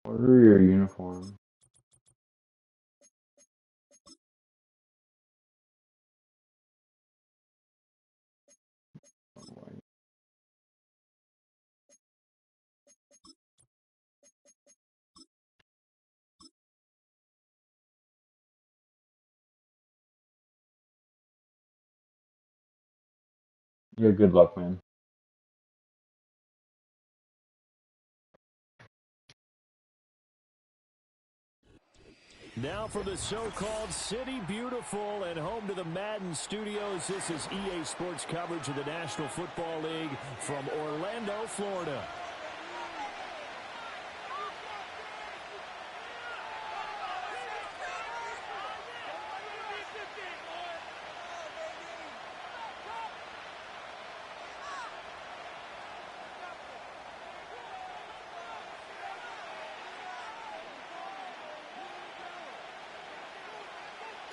Order your uniform. Yeah, good luck, man. Now for the so-called City Beautiful and home to the Madden Studios. This is EA Sports coverage of the National Football League from Orlando, Florida.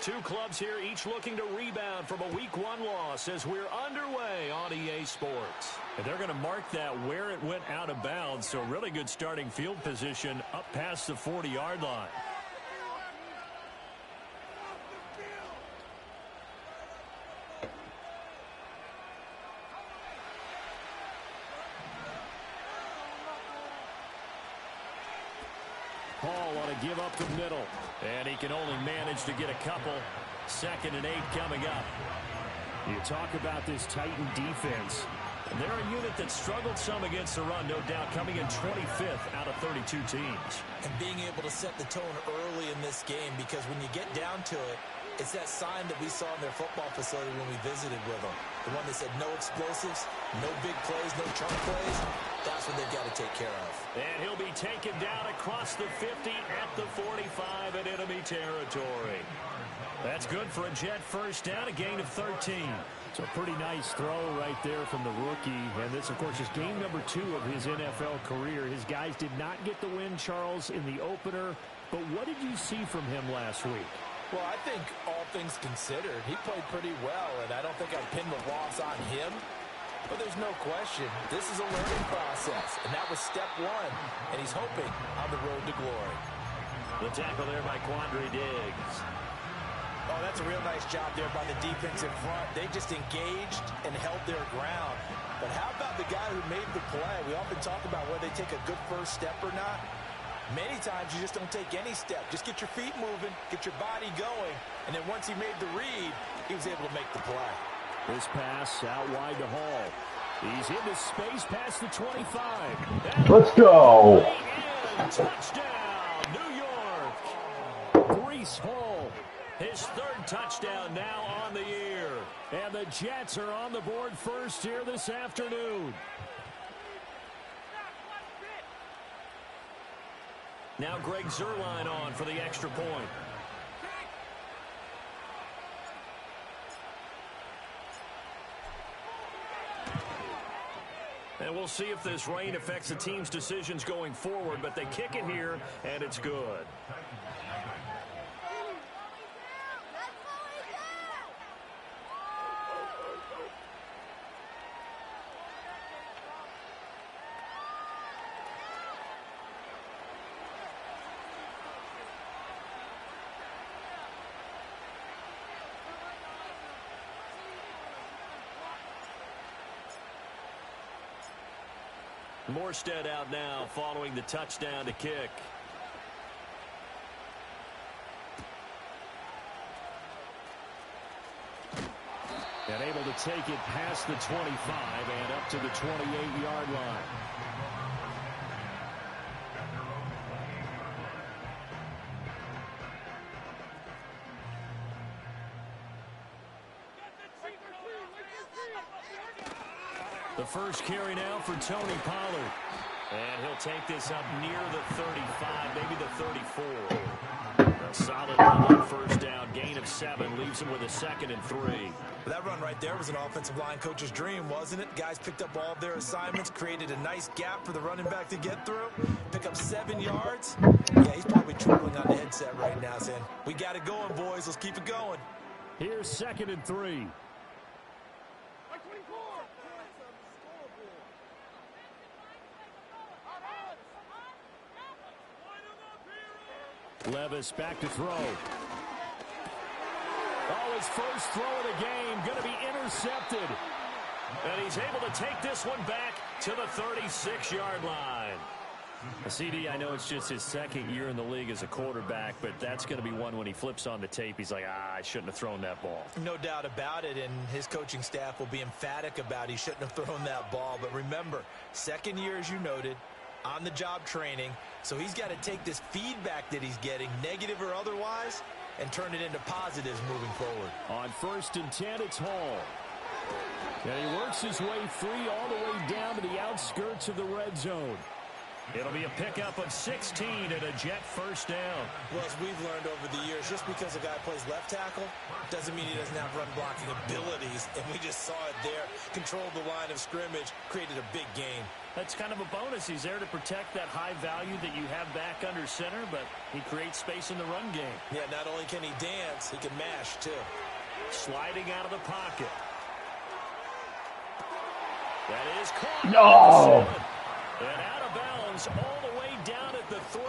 Two clubs here, each looking to rebound from a Week 1 loss as we're underway on EA Sports. And they're going to mark that where it went out of bounds, so really good starting field position up past the 40-yard line. Hall on a give up the middle. And he can only manage to get a couple. 2nd and 8 coming up. You talk about this Titan defense. They're a unit that struggled some against the run, no doubt, coming in 25th out of 32 teams. And being able to set the tone early in this game, because when you get down to it, it's that sign that we saw in their football facility when we visited with them. The one that said no explosives, no big plays, no chunk plays. That's what they've got to take care of. And he'll be taken down across the 50 at the 45 in enemy territory. That's good for a Jet first down, a gain of 13. So a pretty nice throw right there from the rookie. And this, of course, is game number 2 of his NFL career. His guys did not get the win, Charles, in the opener. But what did you see from him last week? Well, I think all things considered, he played pretty well, and I don't think I'd pin the loss on him. But there's no question, this is a learning process, and that was step 1, and he's hoping on the road to glory. The tackle there by Quandre Diggs. Oh, that's a real nice job there by the defense in front. They just engaged and held their ground. But how about the guy who made the play? We often talk about whether they take a good first step or not. Many times you just don't take any step. Just get your feet moving, get your body going, and then once he made the read, he was able to make the play. This pass out wide to Hall. He's into space past the 25. Let's go! Touchdown, New York! Breece Hall, his 3rd touchdown now on the year. And the Jets are on the board first here this afternoon. Now Greg Zuerlein on for the extra point. And we'll see if this rain affects the team's decisions going forward, but they kick it here, and it's good. Morstead out now following the touchdown to kick. And able to take it past the 25 and up to the 28-yard line. The first carry now for Tony Pollard. And he'll take this up near the 35, maybe the 34. A solid level first down, gain of 7, leaves him with a 2nd and 3. That run right there was an offensive line coach's dream, wasn't it? Guys picked up all of their assignments, created a nice gap for the running back to get through, pick up 7 yards. Yeah, he's probably trembling on the headset right now saying, we got it going, boys. Let's keep it going. Here's 2nd and 3. Levis back to throw. Oh, his first throw of the game going to be intercepted. And he's able to take this one back to the 36-yard line. CD, I know it's just his second year in the league as a quarterback, but that's going to be one when he flips on the tape. He's like, I shouldn't have thrown that ball. No doubt about it, and his coaching staff will be emphatic about he shouldn't have thrown that ball. But remember, second year, as you noted, on-the-job training, so he's got to take this feedback that he's getting, negative or otherwise, and turn it into positives moving forward. On 1st and 10, it's Hall. And he works his way free all the way down to the outskirts of the red zone. It'll be a pickup of 16 and a Jet first down. Well, as we've learned over the years, just because a guy plays left tackle doesn't mean he doesn't have run blocking abilities. And we just saw it there. Controlled the line of scrimmage, created a big gain. That's kind of a bonus. He's there to protect that high value that you have back under center, but he creates space in the run game. Yeah, not only can he dance, he can mash, too. Sliding out of the pocket. That is caught. No! And out of bounds all the way down at the 3.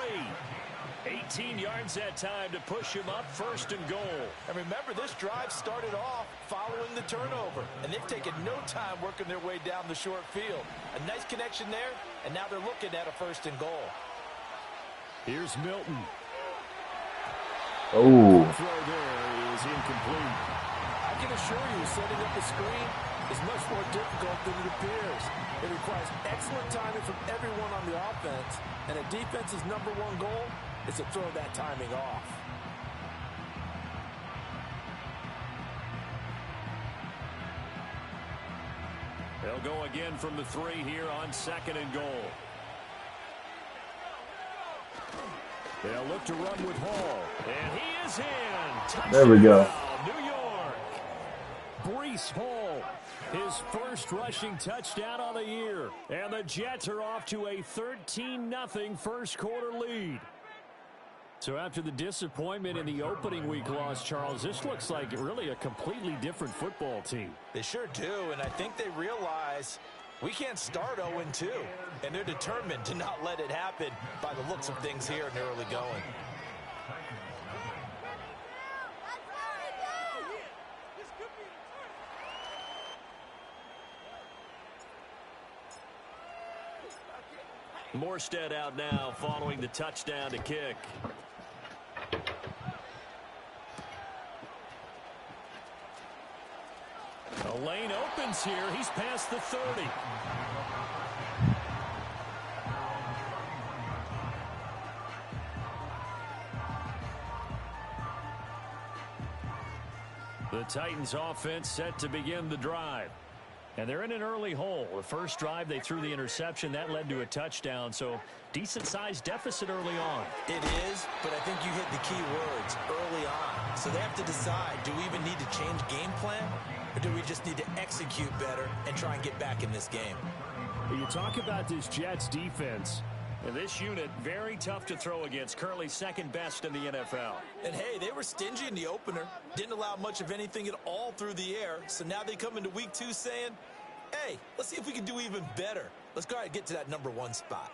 18 yards that time to push him up 1st and goal. And remember, this drive started off following the turnover. And they've taken no time working their way down the short field. A nice connection there, and now they're looking at a 1st and goal. Here's Milton. Oh. The throw there is incomplete. I can assure you, setting up a screen is much more difficult than it appears. It requires excellent timing from everyone on the offense, and a defense's number one goal is to throw that timing off. They'll go again from the 3 here on 2nd and goal. They'll look to run with Hall. And he is in. Touchdown, There we go. New York. Breece Hall, his first rushing touchdown of the year. And the Jets are off to a 13-0 first quarter lead. So after the disappointment in the opening week loss, Charles, this looks like really a completely different football team. They sure do, and I think they realize we can't start 0-2, and they're determined to not let it happen by the looks of things here in the early going. Morstead out now following the touchdown to kick. The lane opens here. He's past the 30. The Titans offense set to begin the drive. And they're in an early hole. The first drive, they threw the interception. That led to a touchdown. So decent-sized deficit early on. It is, but I think you hit the key words, early on. So they have to decide, do we even need to change game plan? Or do we just need to execute better and try and get back in this game? You talk about this Jets defense. And this unit, very tough to throw against. Currently second best in the NFL. And hey, they were stingy in the opener. Didn't allow much of anything at all through the air. So now they come into week 2 saying, hey, let's see if we can do even better. Let's go ahead and get to that number 1 spot.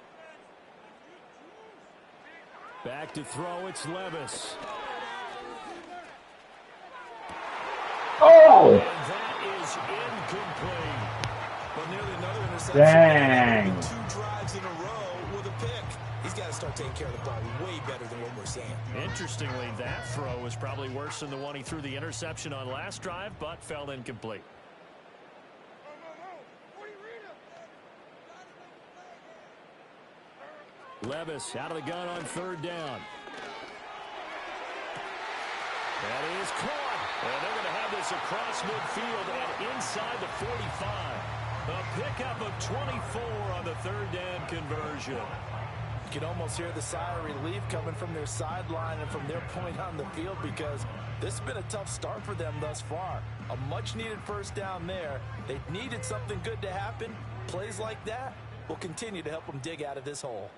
Back to throw, it's Levis. Oh! And that is incomplete. Well, nearly another interception. Dang. 2 drives in a row with a pick. He's got to start taking care of the ball way better than what we're seeing. Interestingly, that throw was probably worse than the one he threw the interception on last drive, but fell incomplete. Levis out of the gun on 3rd down. That is caught. And they're going to have this across midfield and inside the 45. A pickup of 24 on the 3rd down conversion. You can almost hear the sigh of relief coming from their sideline and from their point on the field, because this has been a tough start for them thus far. A much-needed first down there. They needed something good to happen. Plays like that will continue to help them dig out of this hole.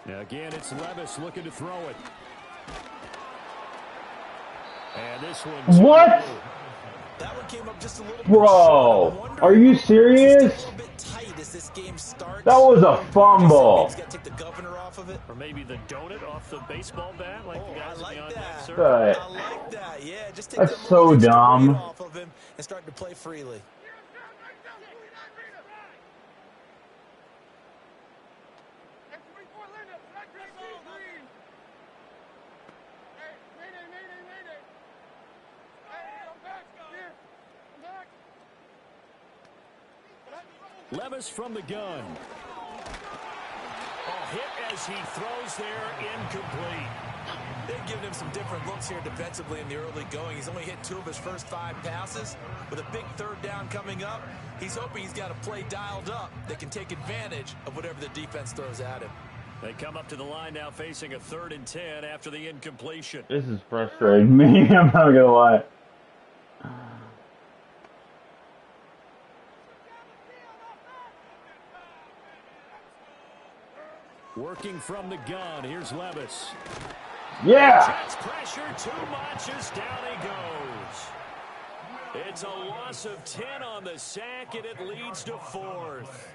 Now again, it's Levis looking to throw it. And this one. What? That one came up just a little bit Bro, short. are you serious? It's a little bit tight as this game starts. That was a fumble. He's got to take the governor off of it. Or maybe the donut off the baseball bat, like the guys I like in the that. on-deck circle. But I like that. Yeah, just take that's that so little extra dumb. weight off of him and start to play freely. Levis from the gun. A hit as he throws there, incomplete. They've given him some different looks here defensively in the early going. He's only hit 2 of his first 5 passes. With a big 3rd down coming up, he's hoping he's got a play dialed up that can take advantage of whatever the defense throws at him. They come up to the line now facing a 3rd and 10 after the incompletion. This is frustrating me. I'm not gonna lie. Working from the gun, here's Levis. Yeah. Jets pressure too much as down he goes. It's a loss of 10 on the sack, and it leads to 4th.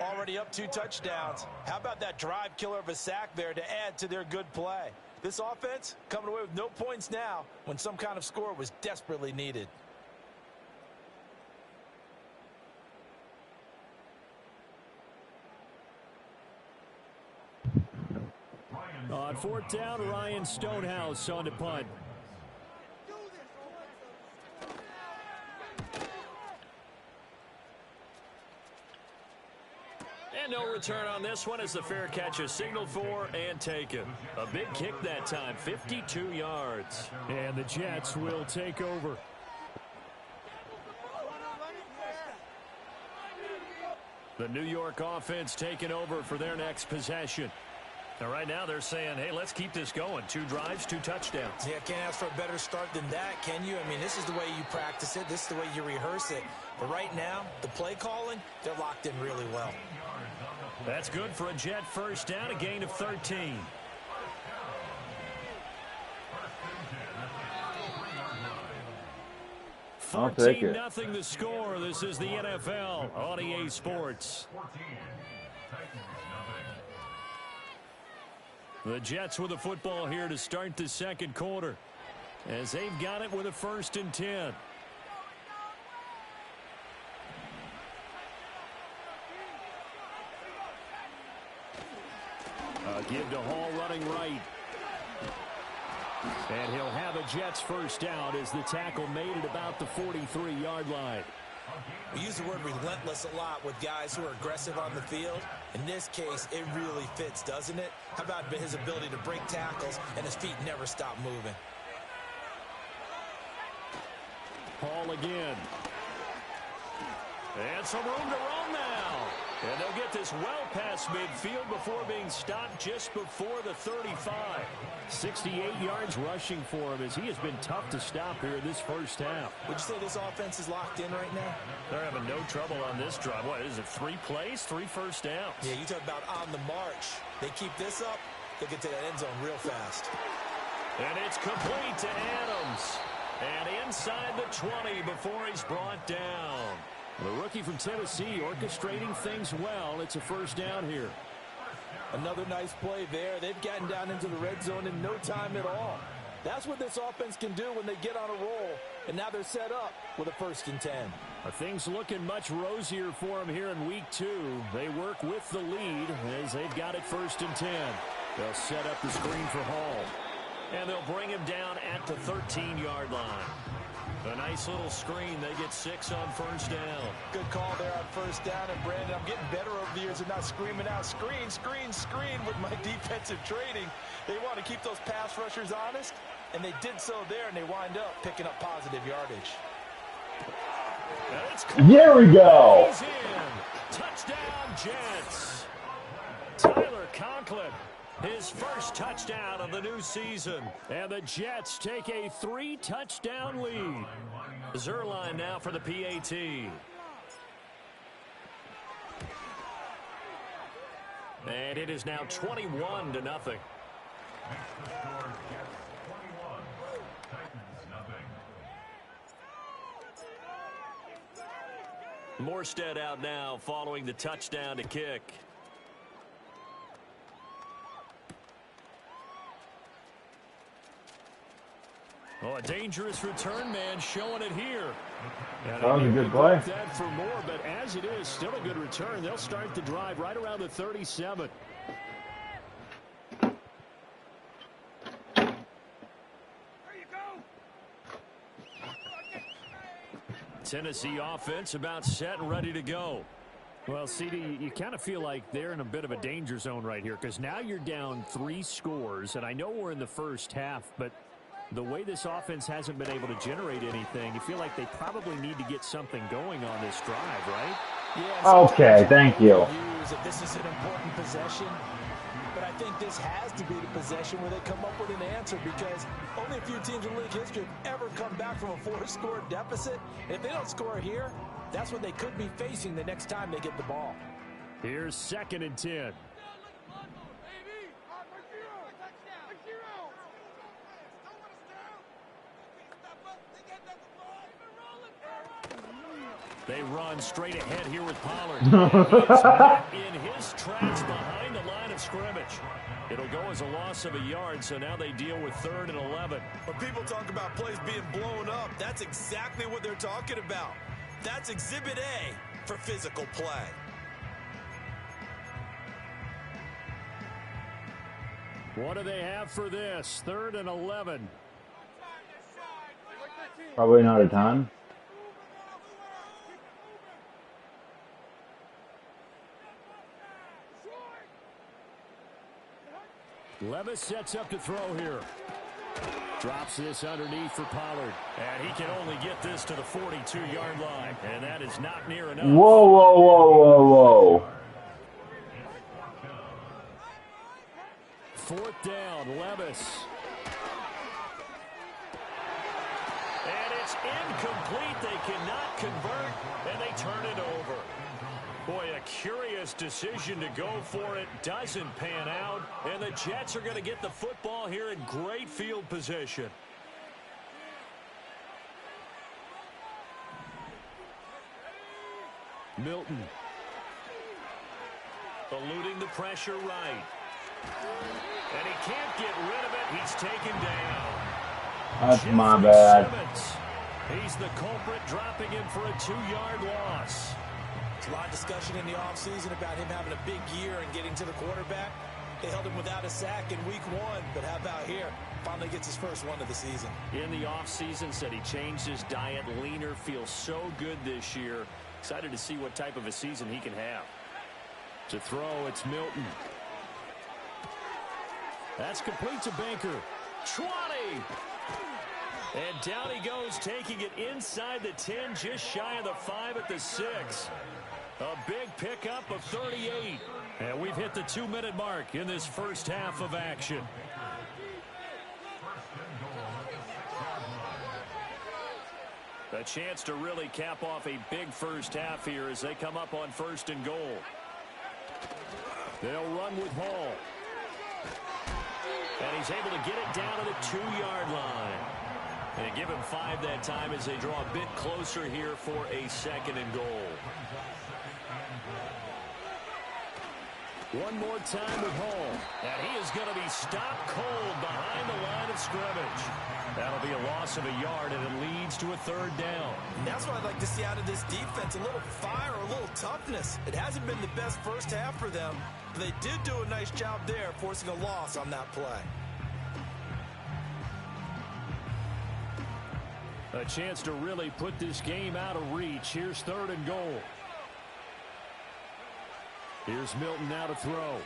Already up 2 touchdowns. How about that drive killer of a sack there to add to their good play? This offense coming away with no points now when some kind of score was desperately needed. On 4th down, Ryan Stonehouse on the punt. And no return on this one as the fair catch is signaled for and taken. A big kick that time, 52 yards. And the Jets will take over. The New York offense taking over for their next possession. And right now they're saying, hey, let's keep this going. 2 drives, 2 touchdowns. Yeah, can't ask for a better start than that, can you? I mean, this is the way you practice it. This is the way you rehearse it. But right now, the play calling, they're locked in really well. That's good for a Jet first down, a gain of 13. I'll take it. 14-0 the score. This is the NFL on EA Sports. The Jets with the football here to start the 2nd quarter, as they've got it with a 1st and 10. Give to Hall running right. And he'll have a Jets first down as the tackle made at about the 43-yard line. We use the word relentless a lot with guys who are aggressive on the field. In this case, it really fits, doesn't it? How about his ability to break tackles and his feet never stop moving? Hall again. And some room to roam now. And they'll get this well past midfield before being stopped just before the 35. 68 yards rushing for him as he has been tough to stop here in this first half. Would you say this offense is locked in right now? They're having no trouble on this drive. What is it, 3 plays, 3 first downs? Yeah, you talk about on the march. They keep this up, they'll get to that end zone real fast. And it's complete to Adams. And inside the 20 before he's brought down. The rookie from Tennessee orchestrating things well. It's a first down here. Another nice play there. They've gotten down into the red zone in no time at all. That's what this offense can do when they get on a roll. And now they're set up with a 1st and 10. Are things looking much rosier for them here in week 2? They work with the lead as they've got it 1st and 10. They'll set up the screen for Hall. And they'll bring him down at the 13-yard line. A nice little screen. They get 6 on first down. Good call there on first down. And, Brandon, I'm getting better over the years of not screaming out, screen, screen, screen with my defensive training. They want to keep those pass rushers honest, and they did so there, and they wind up picking up positive yardage. There we go. He's in. Touchdown, Jets. Tyler Conklin. His first touchdown of the new season. And the Jets take a 3-touchdown lead. Zuerlein now for the PAT. And it is now 21-0. Morstead out now following the touchdown to kick. Oh, a dangerous return man showing it here. That was a good play. That for more, but as it is, still a good return. They'll start the drive right around the 37. Tennessee offense about set and ready to go. Well, CD, you kind of feel like they're in a bit of a danger zone right here because now you're down 3 scores, and I know we're in the first half, but the way this offense hasn't been able to generate anything, you feel like they probably need to get something going on this drive, right? Yeah, Okay, thank you. This is an important possession, but I think this has to be the possession where they come up with an answer because only a few teams in league history have ever come back from a 4-score deficit. And if they don't score here, that's what they could be facing the next time they get the ball. Here's 2nd and 10. They run straight ahead here with Pollard. In his tracks behind the line of scrimmage. It'll go as a loss of a yard, so now they deal with 3rd and 11. When people talk about plays being blown up, that's exactly what they're talking about. That's Exhibit A for physical play. What do they have for this? 3rd and 11. Probably not a ton. Levis sets up to throw here. Drops this underneath for Pollard. And he can only get this to the 42-yard line. And that is not near enough. Whoa, whoa, whoa, whoa, whoa. 4th down, Levis. And it's incomplete. They cannot convert, and they turn it over. Boy, a curious decision to go for it. Doesn't pan out. And the Jets are going to get the football here in great field position. Milton. Eluding the pressure right. And he can't get rid of it. He's taken down. That's Jeffrey my bad. Simmons. He's the culprit, dropping him for a 2-yard loss. There's a lot of discussion in the offseason about him having a big year and getting to the quarterback. They held him without a sack in week 1, but how about here? Finally gets his first one of the season. In the offseason, said he changed his diet, leaner, feels so good this year. Excited to see what type of a season he can have. To throw, it's Milton. That's complete to Baker. 20! And down he goes, taking it inside the 10, just shy of the 5 at the 6. A big pickup of 38. And we've hit the 2-minute mark in this first half of action. A chance to really cap off a big first half here as they come up on 1st and goal. They'll run with Hall. And he's able to get it down to the 2-yard line. And give him 5 that time as they draw a bit closer here for a 2nd and goal. One more time with Hall. And he is going to be stopped cold behind the line of scrimmage. That'll be a loss of a yard, and it leads to a 3rd down. And that's what I'd like to see out of this defense. A little fire, a little toughness. It hasn't been the best first half for them, but they did do a nice job there, forcing a loss on that play. A chance to really put this game out of reach. Here's 3rd and goal. Here's Milton now to throw.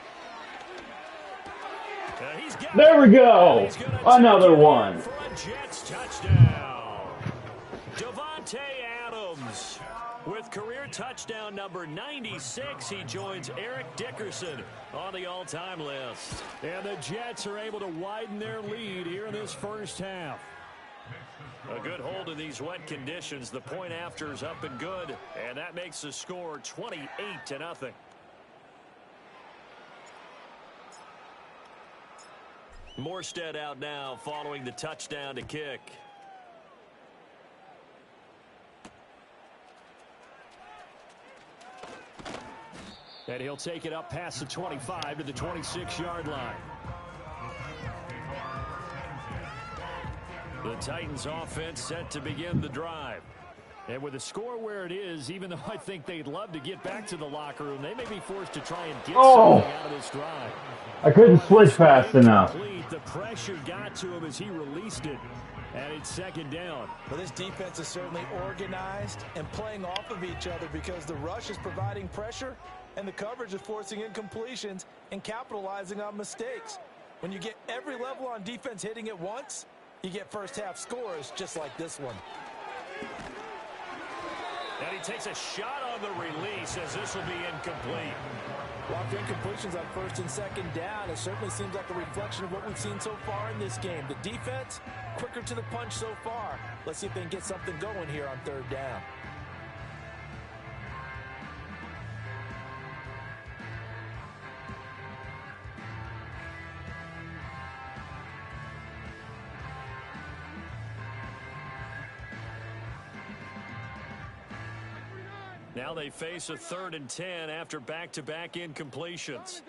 There we go. Another one. For a Jets touchdown. Davante Adams with career touchdown number 96. He joins Eric Dickerson on the all-time list. And the Jets are able to widen their lead here in this first half. A good hold in these wet conditions. The point after is up and good. And that makes the score 28-0. Morstead out now following the touchdown to kick. And he'll take it up past the 25 to the 26-yard line. The Titans offense set to begin the drive. And with the score where it is, even though I think they'd love to get back to the locker room, they may be forced to try and get something out of this drive. I couldn't switch fast enough. The pressure got to him as he released it. And it's second down. Well, this defense is certainly organized and playing off of each other because the rush is providing pressure and the coverage is forcing incompletions and capitalizing on mistakes. When you get every level on defense hitting at once, you get first-half scores just like this one. And he takes a shot on the release as this will be incomplete. Well, after incompletions on first and second down, it certainly seems like a reflection of what we've seen so far in this game. The defense, quicker to the punch so far. Let's see if they can get something going here on third down. Now they face a 3rd and 10 after back-to-back incompletions.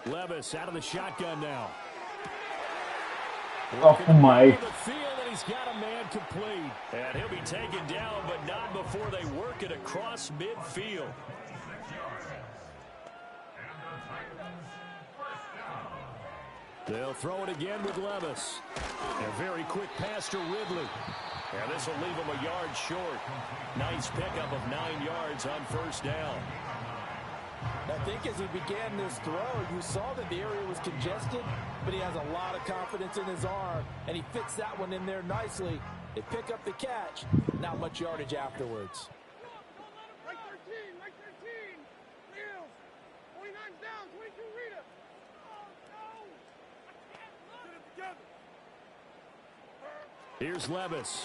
Levis out of the shotgun now. Oh my. The field, and he's got a man complete. And he'll be taken down, but not before they work it across midfield. They'll throw it again with Levis. A very quick pass to Ridley. And this will leave him a yard short. Nice pickup of 9 yards on first down. I think as he began this throw, you saw that the area was congested, but he has a lot of confidence in his arm, and he fits that one in there nicely. They pick up the catch, not much yardage afterwards. Right 13, right 13. Wheels. 29's down, 22 Rita. Oh, no. Get it together. Here's Levis.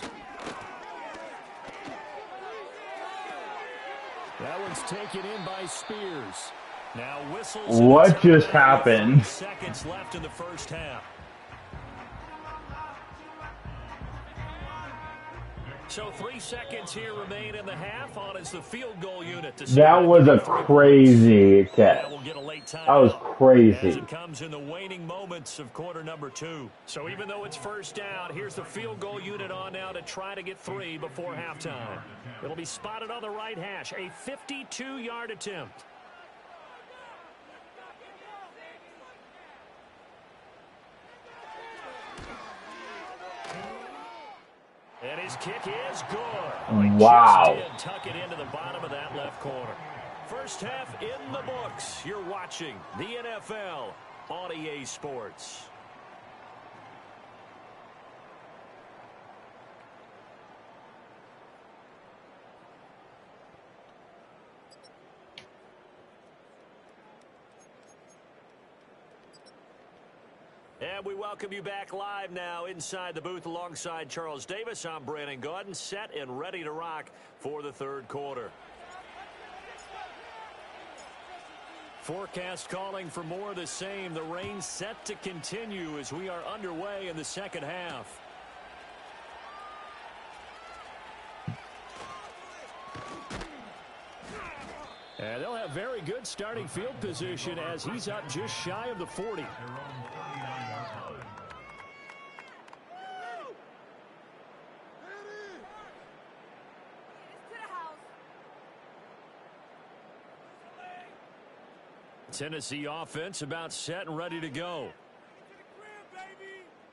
That one's taken in by Spears. Now whistles. What just happened? Seconds left in the first half. So 3 seconds here remain in the half. On is the field goal unit. That was a crazy catch. That was crazy. As it comes in the waning moments of quarter number 2. So even though it's first down, here's the field goal unit on now to try to get 3 before halftime. It'll be spotted on the right hash. A 52-yard attempt. And his kick is good. Wow. Just did tuck it into the bottom of that left corner. First half in the books. You're watching the NFL on EA Sports. And we welcome you back live now inside the booth alongside Charles Davis. I'm Brandon Gaudin, set and ready to rock for the third quarter. Forecast calling for more of the same. The rain set to continue as we are underway in the second half. And they'll have very good starting field position as he's up just shy of the 40. Tennessee offense about set and ready to go.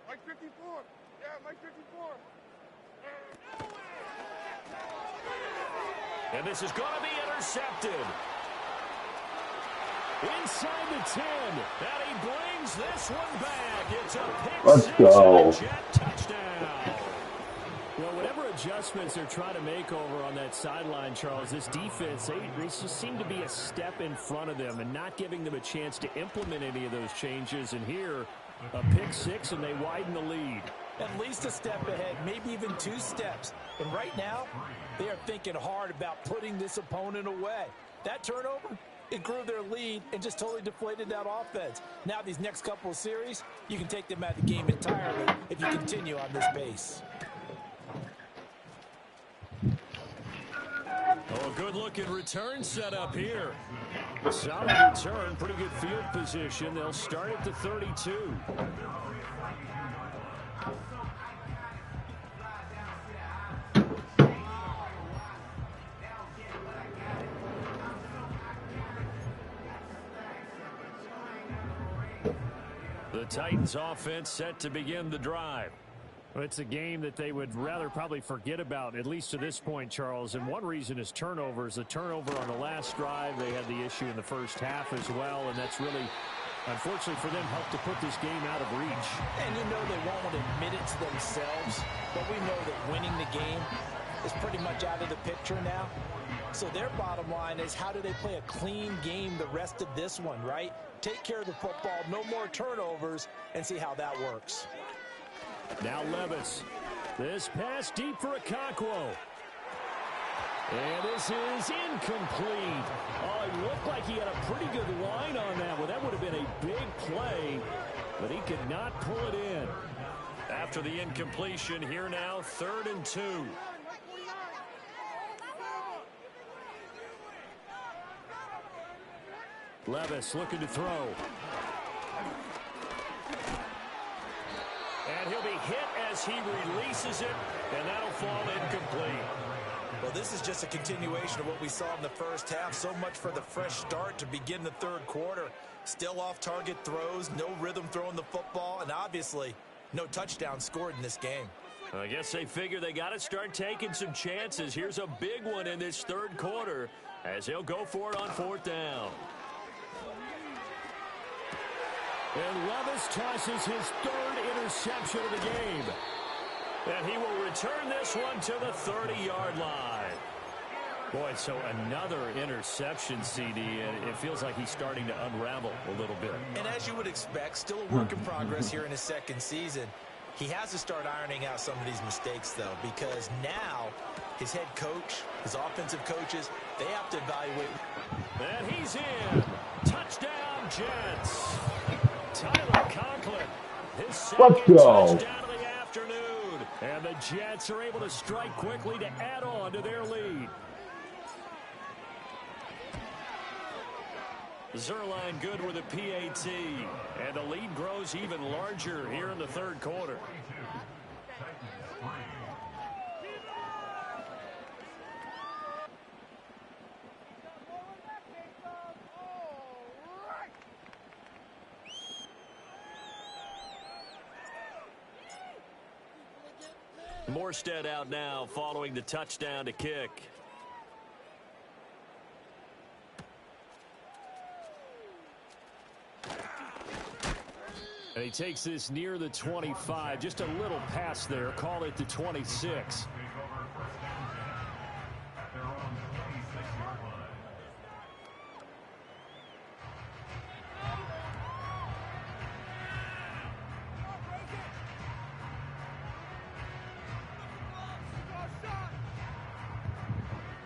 Mike 54. Yeah, Mike 54. And this is going to be intercepted. Inside the 10. And he brings this one back. It's a pick. Let's go. Jet touchdown. Well, whatever adjustments they're trying to make over on that sideline, Charles, this defense, they just seem to be a step in front of them and not giving them a chance to implement any of those changes. And here, a pick 6, and they widen the lead. At least a step ahead, maybe even 2 steps. And right now, they are thinking hard about putting this opponent away. That turnover, it grew their lead and just totally deflated that offense. Now these next couple of series, you can take them out of the game entirely if you continue on this pace. Oh, good-looking return set up here. Solid return, pretty good field position. They'll start at the 32. The Titans offense set to begin the drive. Well, it's a game that they would rather probably forget about, at least to this point, Charles. And one reason is turnovers. The turnover on the last drive, they had the issue in the first half as well, and that's really, unfortunately for them, helped to put this game out of reach. And you know they won't admit it to themselves, but we know that winning the game is pretty much out of the picture now. So their bottom line is, how do they play a clean game the rest of this one, right? Take care of the football, no more turnovers, and see how that works. Now Levis. This pass deep for Okonkwo. And this is incomplete. Oh, it looked like he had a pretty good line on that one. That would have been a big play, but he could not pull it in. After the incompletion, here now, 3rd and 2. Levis looking to throw. And he'll be hit as he releases it, and that'll fall incomplete. Well, this is just a continuation of what we saw in the first half. So much for the fresh start to begin the third quarter. Still off-target throws, no rhythm throwing the football, and obviously no touchdown scored in this game. I guess they figure they got to start taking some chances. Here's a big one in this third quarter as they'll go for it on 4th down. And Levis tosses his 3rd interception of the game. And he will return this one to the 30-yard line. Boy, so another interception, CD, and it feels like he's starting to unravel a little bit. And as you would expect, still a work in progress here in his second season. He has to start ironing out some of these mistakes, though, because now his head coach, his offensive coaches, they have to evaluate. And he's in. Touchdown, Jets. Tyler Conklin, his second touchdown of the afternoon. And the Jets are able to strike quickly to add on to their lead. Zuerlein good with a PAT. And the lead grows even larger here in the third quarter. Morstead out now following the touchdown to kick. And he takes this near the 25. Just a little pass there. Call it the 26.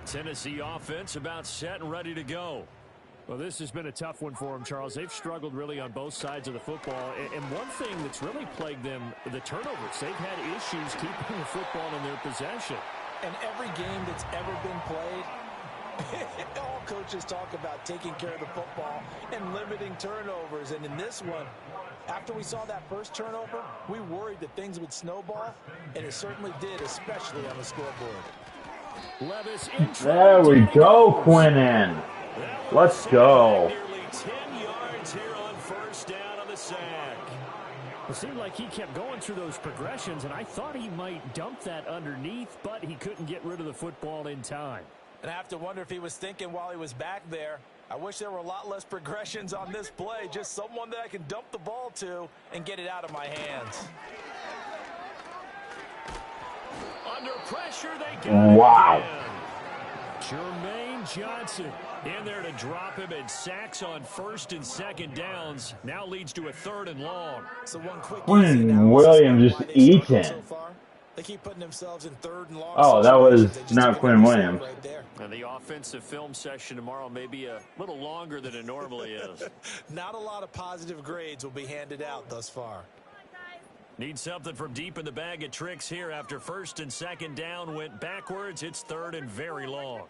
Tennessee offense about set and ready to go. Well, this has been a tough one for them, Charles. They've struggled really on both sides of the football. And one thing that's really plagued them, the turnovers. They've had issues keeping the football in their possession. And every game that's ever been played, all coaches talk about taking care of the football and limiting turnovers. And in this one, after we saw that first turnover, we worried that things would snowball, and it certainly did, especially on the scoreboard. Levis there we go, Quinnen. Let's go. Nearly 10 yards here on 1st down on the sack. It seemed like he kept going through those progressions, and I thought he might dump that underneath, but he couldn't get rid of the football in time. And I have to wonder if he was thinking while he was back there, I wish there were a lot less progressions on this play, just someone that I can dump the ball to and get it out of my hands. Under pressure, they got wow. it again. Jermaine Johnson in there to drop him, and sacks on 1st and 2nd downs. Now leads to a 3rd and long. So one quick Quinn Williams just eating. So they keep putting themselves in 3rd and long. Oh, that was not Quinn Williams. Right there. And the offensive film session tomorrow may be a little longer than it normally is. Not a lot of positive grades will be handed out thus far. Need something from deep in the bag of tricks here after 1st and 2nd down went backwards. It's 3rd and very long.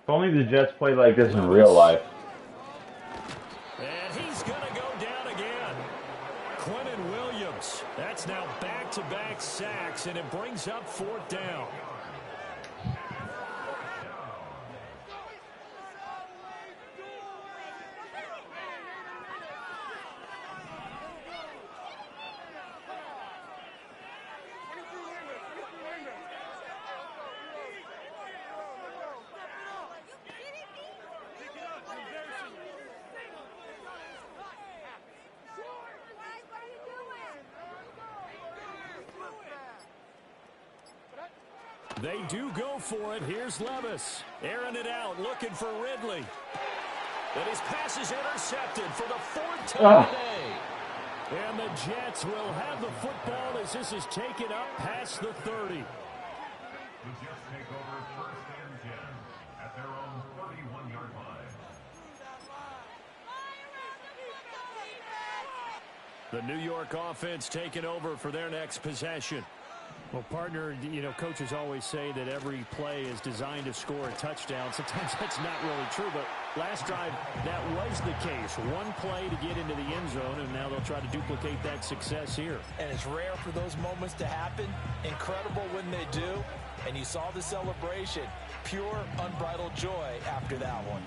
If only the Jets played like this in real life. And he's going to go down again. Quinnen Williams. That's now back-to-back sacks, and it brings up 4th down. They do go for it. Here's Levis. Airing it out, looking for Ridley. And his pass is intercepted for the 4th time today. And the Jets will have the football as this is taken up past the 30. The Jets take over 1st and 10 at their own 31-yard line. The New York offense taking over for their next possession. Well, partner, you know, coaches always say that every play is designed to score a touchdown. Sometimes that's not really true, but last drive, that was the case. One play to get into the end zone, and now they'll try to duplicate that success here. And it's rare for those moments to happen. Incredible when they do. And you saw the celebration. Pure, unbridled joy after that one.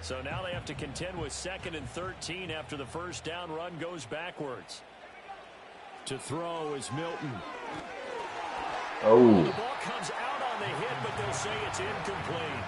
So now they have to contend with 2nd and 13 after the first down run goes backwards. To throw is Milton. Oh. The ball comes out on the hit, but they'll say it's incomplete.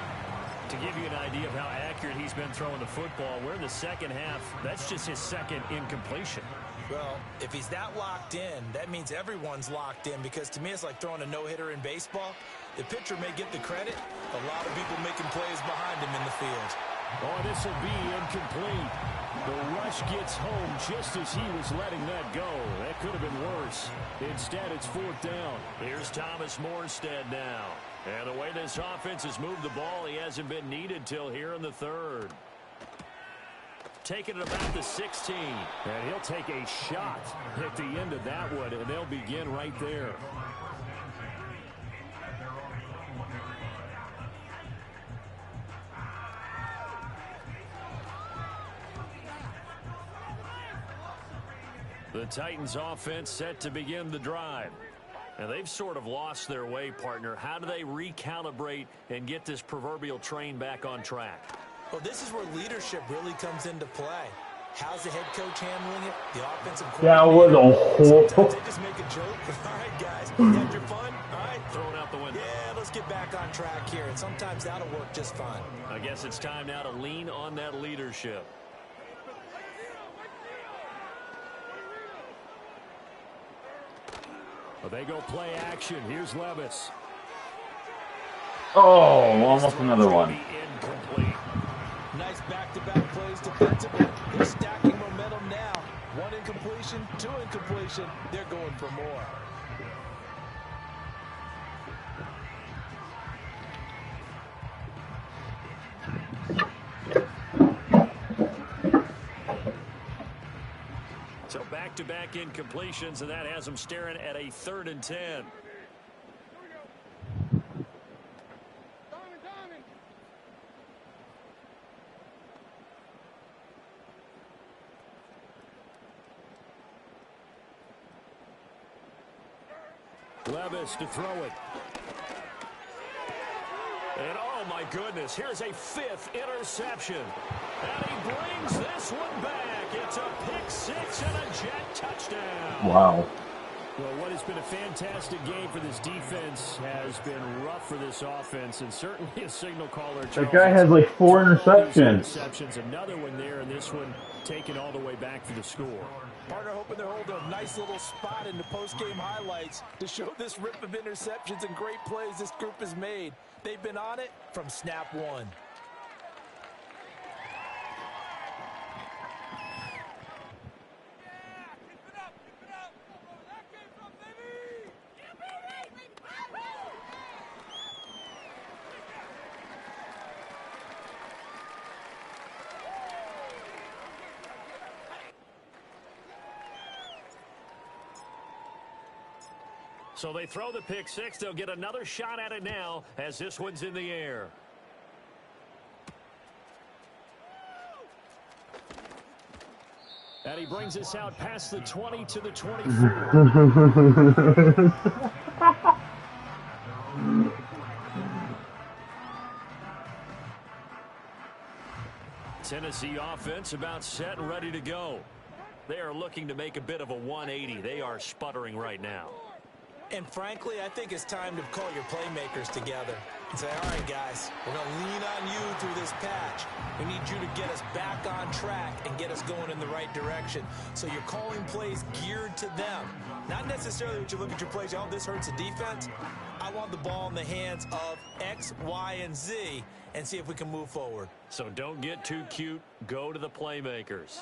To give you an idea of how accurate he's been throwing the football, we're in the second half. That's just his 2nd incompletion. Well, if he's that locked in, that means everyone's locked in, because to me it's like throwing a no-hitter in baseball. The pitcher may get the credit. A lot of people making plays behind him in the field. Oh, this will be incomplete. The rush gets home just as he was letting that go. That could have been worse. Instead, it's 4th down. Here's Thomas Morstead now. And the way this offense has moved the ball, he hasn't been needed till here in the 3rd. Taking it about the 16. And he'll take a shot at the end of that one, and they'll begin right there. The Titans offense set to begin the drive. And they've sort of lost their way, partner. How do they recalibrate and get this proverbial train back on track? Well, this is where leadership really comes into play. How's the head coach handling it? The offensive That was a Sometimes horrible. they just make a joke. All right, guys, you had your fun? All right. Throw it out the window. Yeah, let's get back on track here. And sometimes that'll work just fine. I guess it's time now to lean on that leadership. Well, they go play action. Here's Levis. Oh, almost another one. Incomplete. Nice back-to-back plays defensively. They're stacking momentum now. 1 incompletion, 2 incompletion. They're going for more. So back-to-back incompletions, and that has them staring at a 3rd and 10. Levis to throw it. And oh my goodness, here's a 5th interception. And he brings this one back. It's a pick 6 and a Jet touchdown. Wow. Well, what has been a fantastic game for this defense has been rough for this offense, and certainly a signal caller. That guy has like 4 interceptions. Another one there, and this one taken all the way back for the score. Partner hoping they're holding a nice little spot in the post-game highlights to show this rip of interceptions and great plays this group has made. They've been on it from snap 1. So they throw the pick six. They'll get another shot at it now as this one's in the air. And he brings us out past the 20 to the 24. Tennessee offense about set and ready to go. They are looking to make a bit of a 180. They are sputtering right now. And frankly, I think it's time to call your playmakers together and say, all right, guys, we're going to lean on you through this patch. We need you to get us back on track and get us going in the right direction. So you're calling plays geared to them. Not necessarily what you look at your plays, oh, this hurts the defense. I want the ball in the hands of X, Y, and Z and see if we can move forward. So don't get too cute. Go to the playmakers.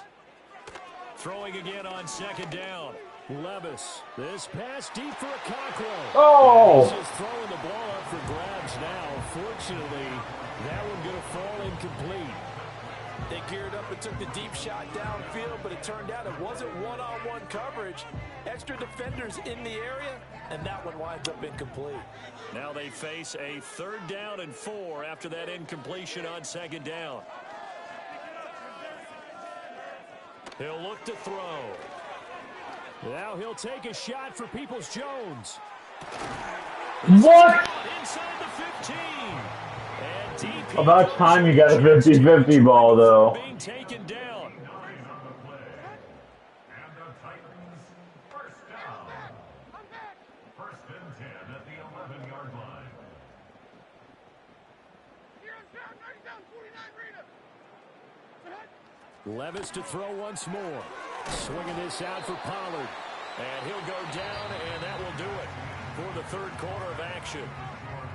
Throwing again on second down. Levis, this pass deep for a Cockrell. Oh! He's just throwing the ball up for grabs now. Fortunately, that one going to fall incomplete. They geared up and took the deep shot downfield, but it turned out it wasn't one-on-one coverage. Extra defenders in the area, and that one winds up incomplete. Now they face a 3rd down and 4 after that incompletion on second down. He'll look to throw. Now he'll take a shot for Peoples-Jones. What? Inside the 15. And deep. About time you got a 50-50 ball, though. Being taken down. And the Titans first down. First and 10 at the 11-yard line. Levis to throw once more. Swinging this out for Pollard. And he'll go down, and that will do it for the 3rd quarter of action.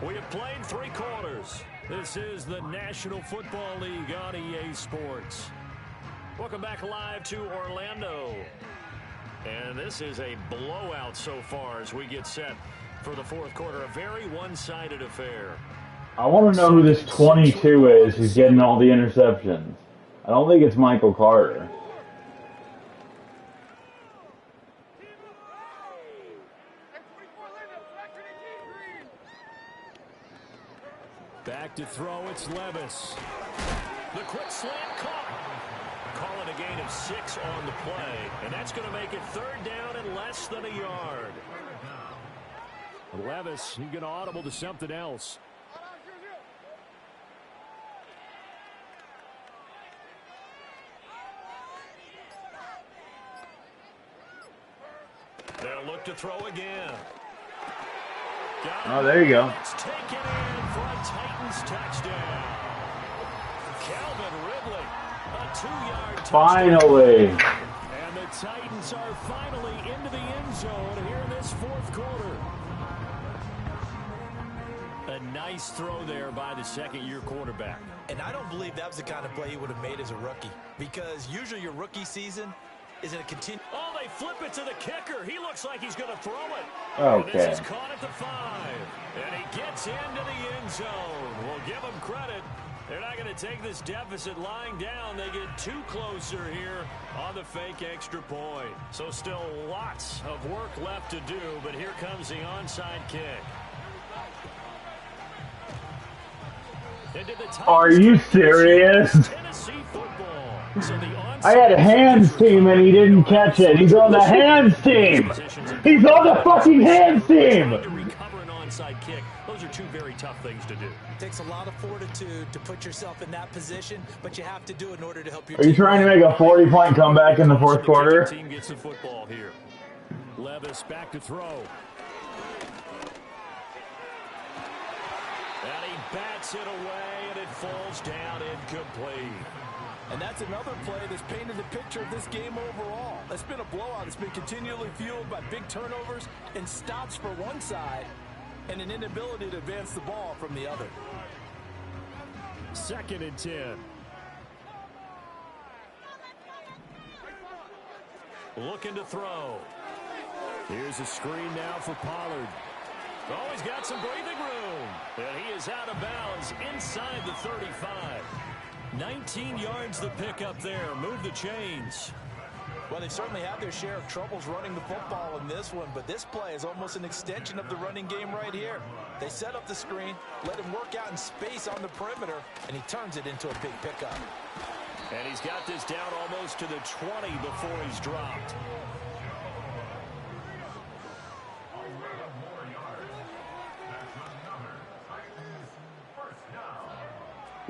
We have played 3 quarters. This is the National Football League on EA Sports. Welcome back live to Orlando. And this is a blowout so far as we get set for the 4th quarter. A very one-sided affair. I want to know who this 22 is who's getting all the interceptions. I don't think it's Michael Carter. Back to throw, it's Levis. The quick slant caught. Calling a gain of 6 on the play, and that's going to make it 3rd down and less than a yard. Levis, he's going to audible to something else. They'll look to throw again. Oh, there you go. It's taken in for a Titans touchdown. Calvin Ridley, a 2-yard touchdown. Finally. And the Titans are finally into the end zone here in this 4th quarter. A nice throw there by the 2nd-year quarterback. And I don't believe that was the kind of play he would have made as a rookie, because usually your rookie season is in a continue. Oh, they flip it to the kicker. He looks like he's going to throw it. Okay. And this is caught at the 5. And he gets into the end zone. We'll give him credit. They're not going to take this deficit lying down. They get too closer here on the fake extra point. So still lots of work left to do, but here comes the onside kick. Are you serious? Tennessee football. So I had a hands team and he didn't catch it. He's on the hands team. He's on the fucking hands team. To recover an onside kick. Those are 2 very tough things to do. It takes a lot of fortitude to put yourself in that position, but you have to do it in order to help your Are you trying to make a 40-point comeback in the 4th quarter? The team gets the football here. Levis back to throw. And he bats it away, and it falls down incomplete. And that's another play that's painted the picture of this game overall. It's been a blowout. It's been continually fueled by big turnovers and stops for one side and an inability to advance the ball from the other. 2nd and 10. Looking to throw. Here's a screen now for Pollard. Oh, he's got some breathing room. And he is out of bounds inside the 35. 19 yards the pick up there. Move the chains. Well, they certainly had their share of troubles running the football in this one, but this play is almost an extension of the running game right here. They set up the screen, let him work out in space on the perimeter, and he turns it into a big pickup. And he's got this down almost to the 20 before he's dropped.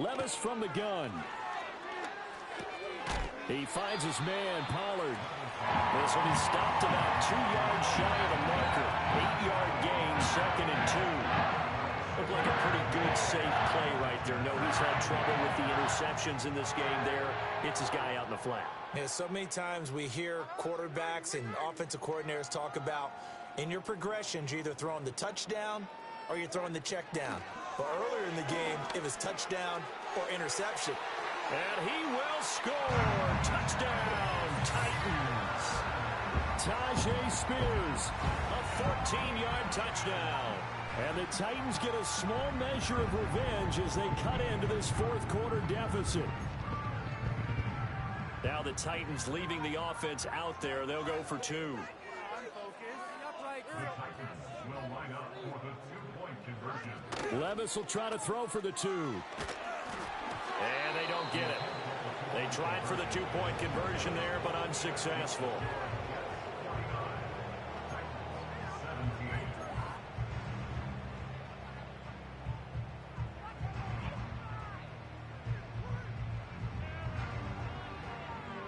Levis from the gun. He finds his man, Pollard. This one, he stopped about 2 yards shy of the marker. 8-yard gain, 2nd and 2. Looked like a pretty good, safe play right there. No, he's had trouble with the interceptions in this game there. Hits his guy out in the flat. Yeah, so many times we hear quarterbacks and offensive coordinators talk about in your progressions, you're either throwing the touchdown or you're throwing the check down. But earlier in the game, it was touchdown or interception. And he will score. Touchdown, Titans. Tyjae Spears, a 14-yard touchdown. And the Titans get a small measure of revenge as they cut into this fourth-quarter deficit. Now the Titans leaving the offense out there. They'll go for 2. The Titans will line up for the two-point conversion. Levis will try to throw for the 2. And they don't get it. They tried for the 2-point conversion there, but unsuccessful.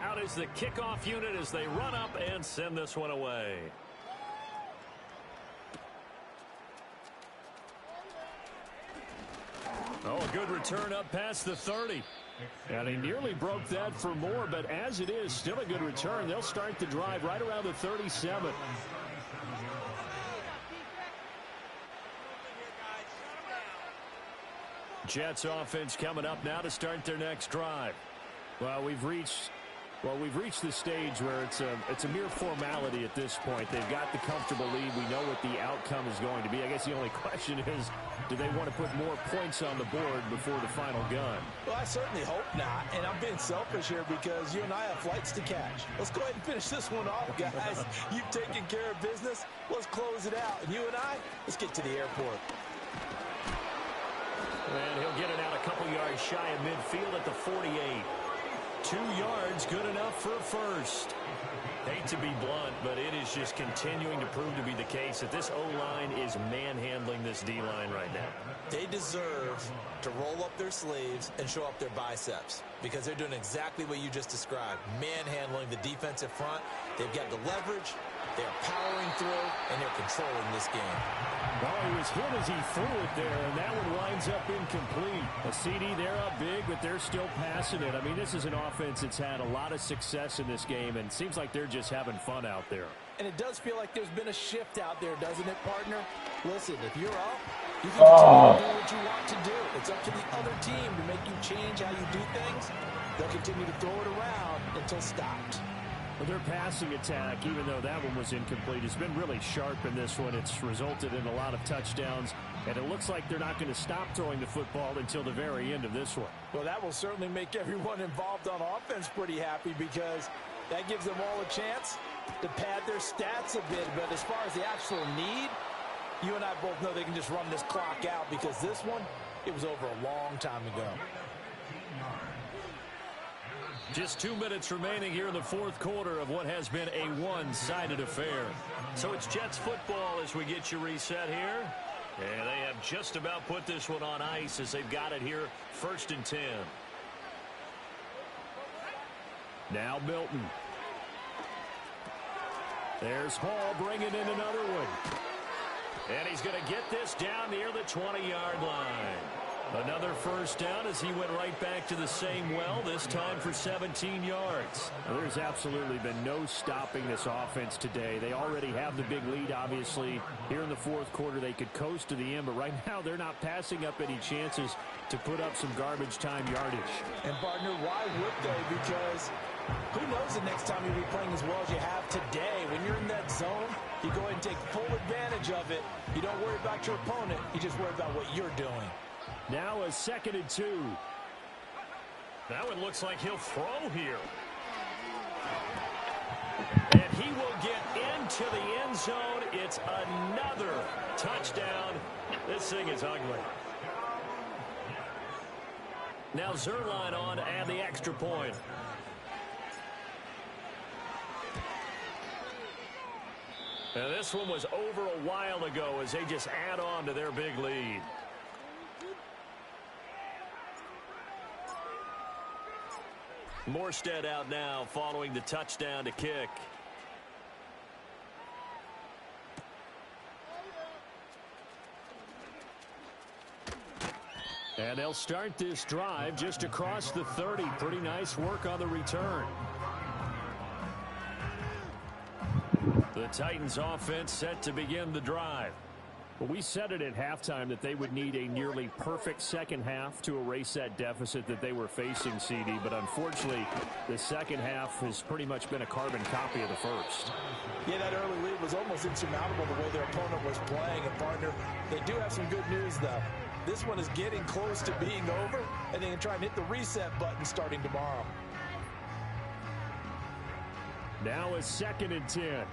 Out is the kickoff unit as they run up and send this one away. Oh, a good return up past the 30. And he nearly broke that for more, but as it is, still a good return. They'll start the drive right around the 37. Jets offense coming up now to start their next drive. Well, we've reached the stage where it's a mere formality at this point. They've got the comfortable lead. We know what the outcome is going to be. I guess the only question is, do they want to put more points on the board before the final gun? Well, I certainly hope not, and I'm being selfish here because you and I have flights to catch. Let's go ahead and finish this one off, guys. You've taken care of business. Let's close it out. And you and I, let's get to the airport. And he'll get it out a couple yards shy of midfield at the 48. 2 yards, good enough for a first. Hate to be blunt, but it is just continuing to prove to be the case that this O-line is manhandling this D-line right now. They deserve to roll up their sleeves and show up their biceps because they're doing exactly what you just described, manhandling the defensive front. They've got the leverage, they're powering through, and they're controlling this game. Well, he was hit as he threw it there, and that one winds up incomplete. A CD, they're up big, but they're still passing it. I mean, this is an offense that's had a lot of success in this game, and it seems like they're just having fun out there. And it does feel like there's been a shift out there, doesn't it, partner? Listen, if you're up, you can continue to do what you want to do. It's up to the other team to make you change how you do things. They'll continue to throw it around until stopped. Well, their passing attack, even though that one was incomplete, has been really sharp in this one. It's resulted in a lot of touchdowns, and it looks like they're not going to stop throwing the football until the very end of this one. Well, that will certainly make everyone involved on offense pretty happy because that gives them all a chance to pad their stats a bit. But as far as the actual need, you and I both know they can just run this clock out because this one, it was over a long time ago. Just 2 minutes remaining here in the fourth quarter of what has been a one-sided affair. So it's Jets football as we get you reset here. And they have just about put this one on ice as they've got it here, 1st and 10. Now Milton. There's Hall bringing in another one. And he's going to get this down near the 20-yard line. Another first down as he went right back to the same well, this time for 17 yards. Now, there's absolutely been no stopping this offense today. They already have the big lead, obviously. Here in the fourth quarter, they could coast to the end, but right now they're not passing up any chances to put up some garbage time yardage. And, partner, why would they? Because who knows the next time you'll be playing as well as you have today. When you're in that zone, you go ahead and take full advantage of it. You don't worry about your opponent. You just worry about what you're doing. Now a 2nd and 2. That one looks like he'll throw here. And he will get into the end zone. It's another touchdown. This thing is ugly. Now Zuerlein on to add the extra point. And this one was over a while ago as they just add on to their big lead. Morstead out now following the touchdown to kick. And they'll start this drive just across the 30. Pretty nice work on the return. The Titans offense set to begin the drive. Well, we said it at halftime that they would need a nearly perfect second half to erase that deficit that they were facing, CD. But unfortunately, the second half has pretty much been a carbon copy of the first. Yeah, that early lead was almost insurmountable the way their opponent was playing. And, partner, they do have some good news, though. This one is getting close to being over, and they can try and hit the reset button starting tomorrow. Now a 2nd and 10.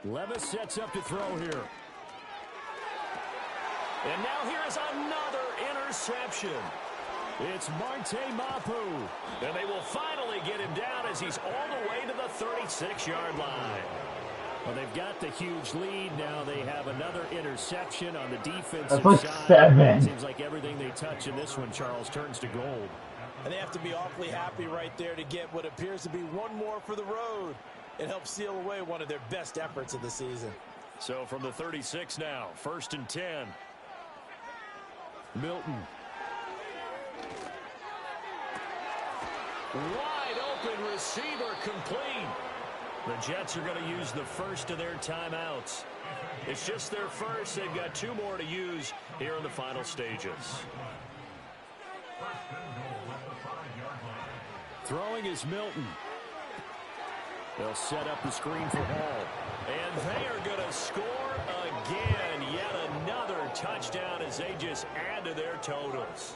Levis sets up to throw here. And now here is another interception. It's Marte Mapu. And they will finally get him down as he's all the way to the 36-yard line. Well, they've got the huge lead. Now they have another interception on the defensive That's like side. 7. Seems like everything they touch in this one, Charles, turns to gold. And they have to be awfully happy right there to get what appears to be one more for the road. It helps seal away one of their best efforts of the season. So from the 36 now, 1st and 10. Milton. Wide open receiver complete. The Jets are going to use the first of their timeouts. It's just their first. They've got 2 more to use here in the final stages. Throwing is Milton. They'll set up the screen for Hall. And they are going to score again. Yet another touchdown as they just add to their totals.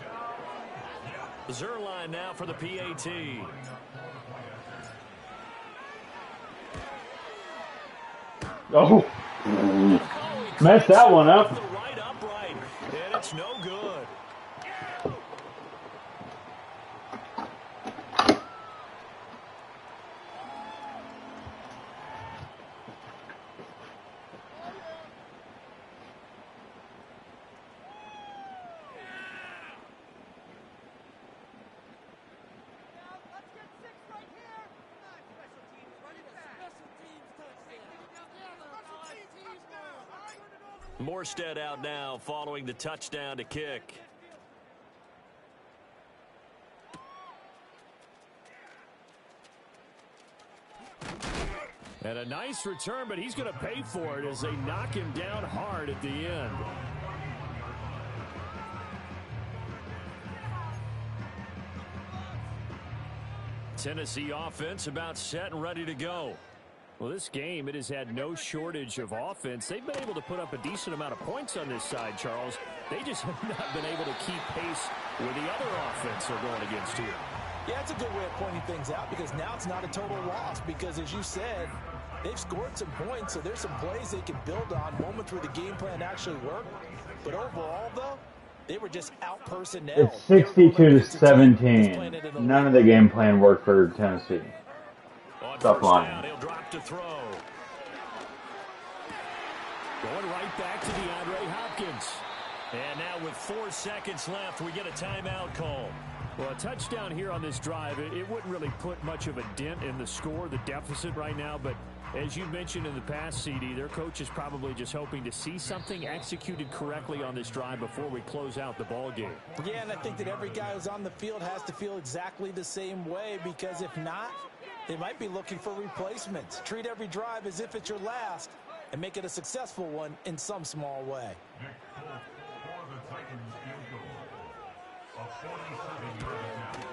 Zuerlein now for the PAT. Oh, messed that one up. The right upright, and it's no good. Morstead out now following the touchdown to kick. And a nice return, but he's going to pay for it as they knock him down hard at the end. Tennessee offense about set and ready to go. Well, this game, it has had no shortage of offense. They've been able to put up a decent amount of points on this side, Charles. They just have not been able to keep pace with the other offense they're going against here. Yeah, that's a good way of pointing things out because now it's not a total loss because, as you said, they've scored some points, so there's some plays they can build on, moments where the game plan actually worked. But overall, though, they were just out personnel. It's 62-17. None of the game plan worked for Tennessee. Tough line. He'll drop to throw. Going right back to DeAndre Hopkins. And now with 4 seconds left, we get a timeout call. Well, a touchdown here on this drive, it wouldn't really put much of a dent in the score, the deficit right now. But as you mentioned in the past, CD, their coach is probably just hoping to see something executed correctly on this drive before we close out the ball game. Yeah, and I think that every guy who's on the field has to feel exactly the same way because if not, they might be looking for replacements. Treat every drive as if it's your last and make it a successful one in some small way. Nick Folk for the Titans field goal. A 47-yard attempt.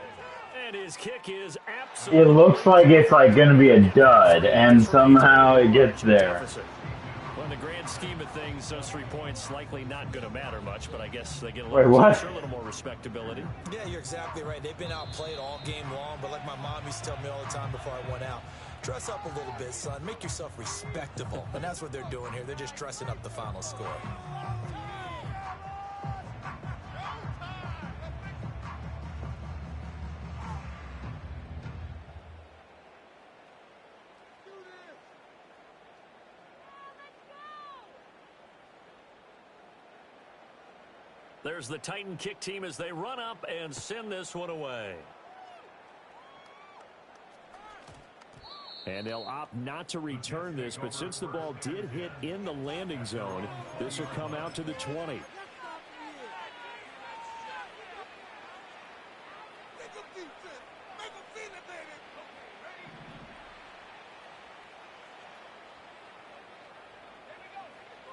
And his kick is It absolutely... looks like it's like going to be a dud, and somehow it gets there. Well, in the grand scheme of things, those 3 points likely not going to matter much, but I guess they get a Wait, little, what? a little more respectability. Yeah, you're exactly right. They've been outplayed all game long, but like my mom used to tell me all the time before I went out, dress up a little bit, son. Make yourself respectable. And that's what they're doing here. They're just dressing up the final score. There's the Titan kick team as they run up and send this one away. And they'll opt not to return this, but since the ball did hit in the landing zone, this will come out to the 20.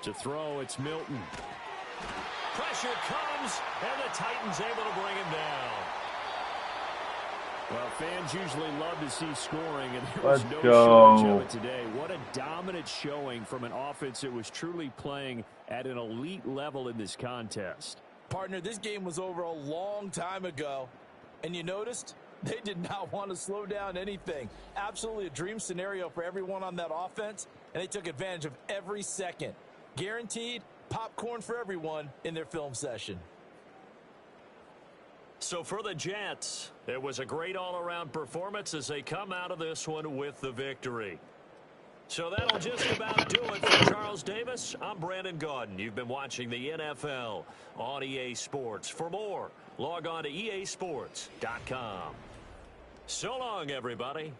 To throw, it's Milton. Pressure comes, and the Titans able to bring him down. Well, fans usually love to see scoring, and there was no shortage of it today. What a dominant showing from an offense that was truly playing at an elite level in this contest. Partner, this game was over a long time ago, and you noticed they did not want to slow down anything. Absolutely a dream scenario for everyone on that offense, and they took advantage of every second. Guaranteed popcorn for everyone in their film session. So for the Jets, it was a great all-around performance as they come out of this one with the victory. So that'll just about do it for Charles Davis. I'm Brandon Gaudin. You've been watching the NFL on EA Sports. For more, log on to easports.com. So long, everybody.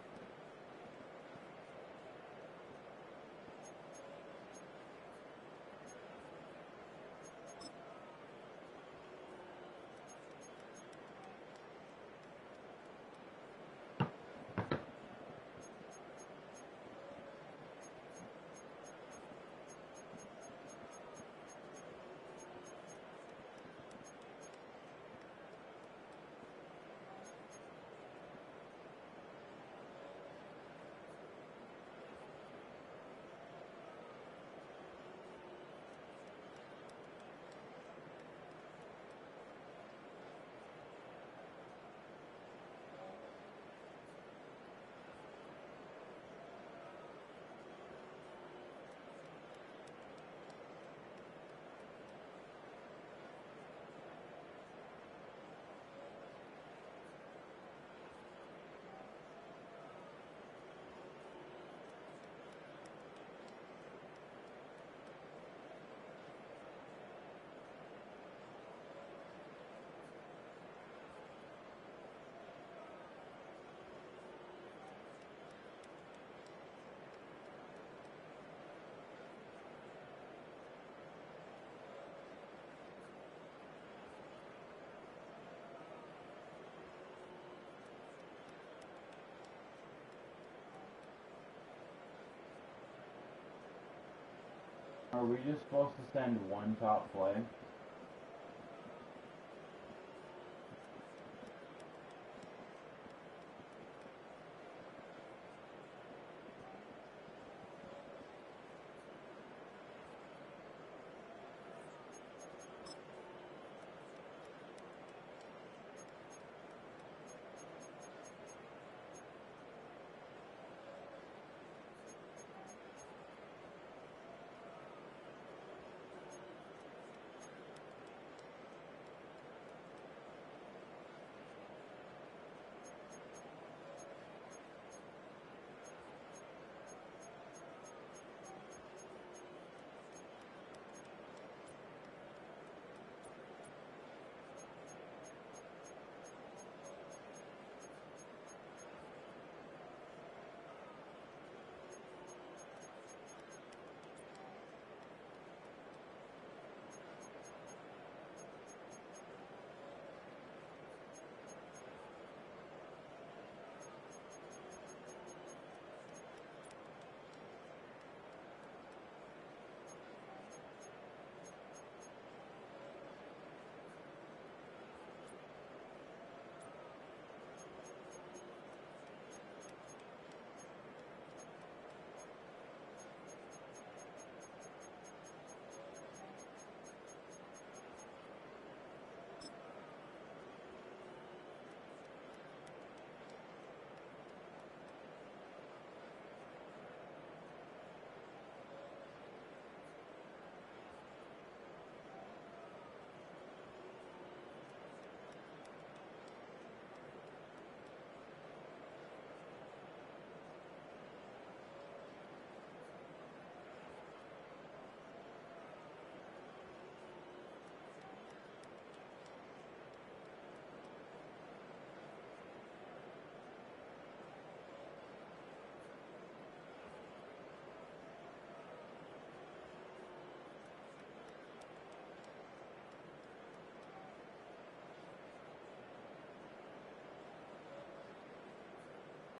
Are we just supposed to send one top play?